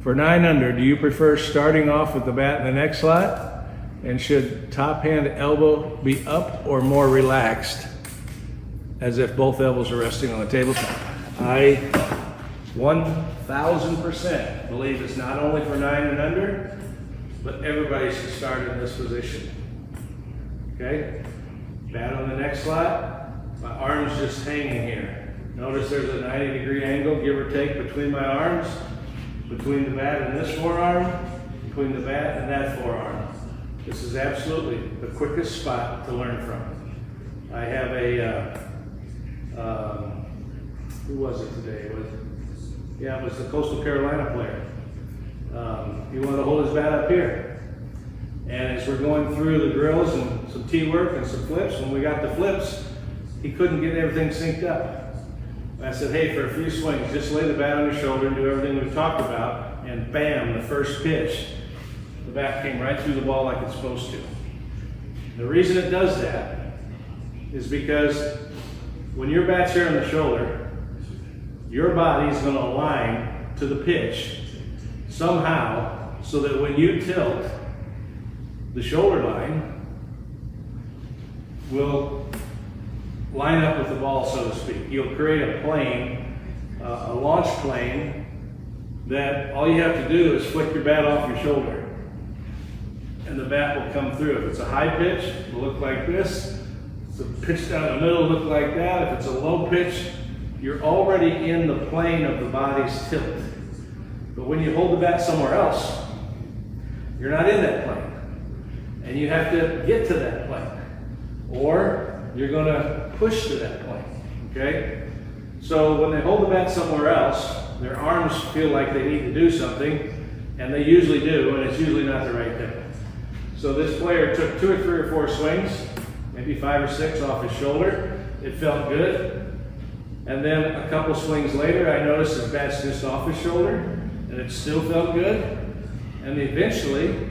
For 9 under, do you prefer starting off with the bat in the neck slot? And should top hand elbow be up or more relaxed, as if both elbows are resting on the tabletop? I 1000% believe it's not only for 9 and under, but everybody should start in this position. Okay? Bat on the neck slot, my arm's just hanging here. Notice there's a 90-degree angle, give or take, between my arms, between the bat and this forearm, between the bat and that forearm. This is absolutely the quickest spot to learn from. I have a, who was it today? It was the Coastal Carolina player. He wanted to hold his bat up here. And as we're going through the drills and some tee work and some flips, when we got the flips, he couldn't get everything synced up. I said, hey, for a few swings, just lay the bat on your shoulder and do everything we've talked about, and bam, the first pitch, the bat came right through the ball like it's supposed to. The reason it does that is because when your bat's here on the shoulder, your body's going to align to the pitch somehow so that when you tilt, the shoulder line will line up with the ball, so to speak. You'll create a plane, a launch plane, that all you have to do is flick your bat off your shoulder and the bat will come through. If it's a high pitch, it'll look like this. If it's a pitch down the middle, it'll look like that. If it's a low pitch, you're already in the plane of the body's tilt. But when you hold the bat somewhere else, you're not in that plane. And you have to get to that plane. Or you're going to push to that plane, okay? So when they hold the bat somewhere else, their arms feel like they need to do something, and they usually do, and it's usually not the right thing. So this player took 2 or 3 or 4 swings, maybe 5 or 6 off his shoulder. It felt good. And then a couple swings later, I noticed his bat's just off his shoulder, and it still felt good. And eventually,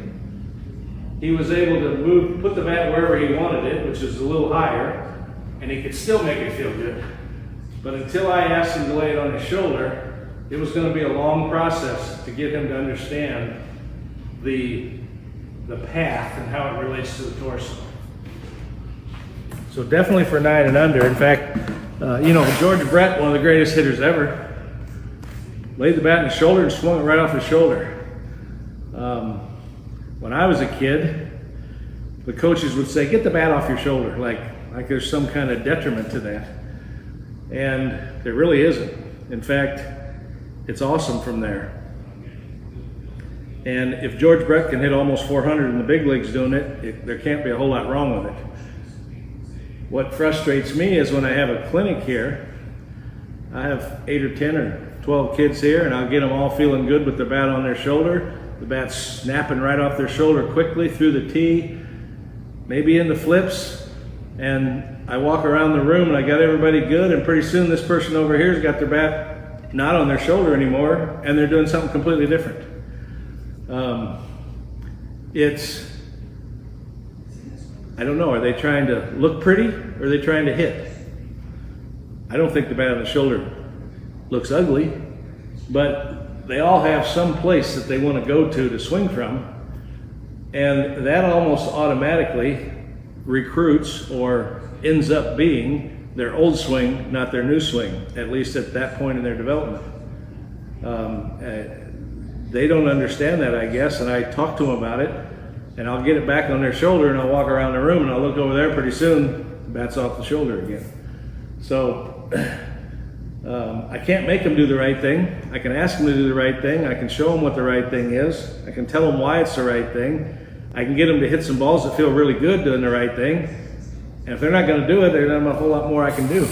he was able to put the bat wherever he wanted it, which is a little higher, and he could still make it feel good. But until I asked him to lay it on his shoulder, it was going to be a long process to get him to understand the path and how it relates to the torso. So definitely for 9 and under. In fact, George Brett, one of the greatest hitters ever, laid the bat on his shoulder and swung it right off his shoulder. When I was a kid, the coaches would say, get the bat off your shoulder, like there's some kind of detriment to that. And there really isn't. In fact, it's awesome from there. And if George Brett can hit almost 400 in the big leagues doing it, there can't be a whole lot wrong with it. What frustrates me is when I have a clinic here, I have 8 or 10 or 12 kids here, and I'll get them all feeling good with their bat on their shoulder. The bat's snapping right off their shoulder quickly through the tee, maybe in the flips, and I walk around the room and I got everybody good, and pretty soon this person over here's got their bat not on their shoulder anymore, and they're doing something completely different. I don't know, are they trying to look pretty or are they trying to hit? I don't think the bat on the shoulder looks ugly, but they all have some place that they want to go to swing from, and that almost automatically recruits or ends up being their old swing, not their new swing, at least at that point in their development. They don't understand that, I guess, and I talk to them about it, and I'll get it back on their shoulder, and I'll walk around the room, and I'll look over there, pretty soon, the bat's off the shoulder again. So, I can't make them do the right thing. I can ask them to do the right thing. I can show them what the right thing is. I can tell them why it's the right thing. I can get them to hit some balls that feel really good doing the right thing. And if they're not going to do it, there's not a whole lot more I can do.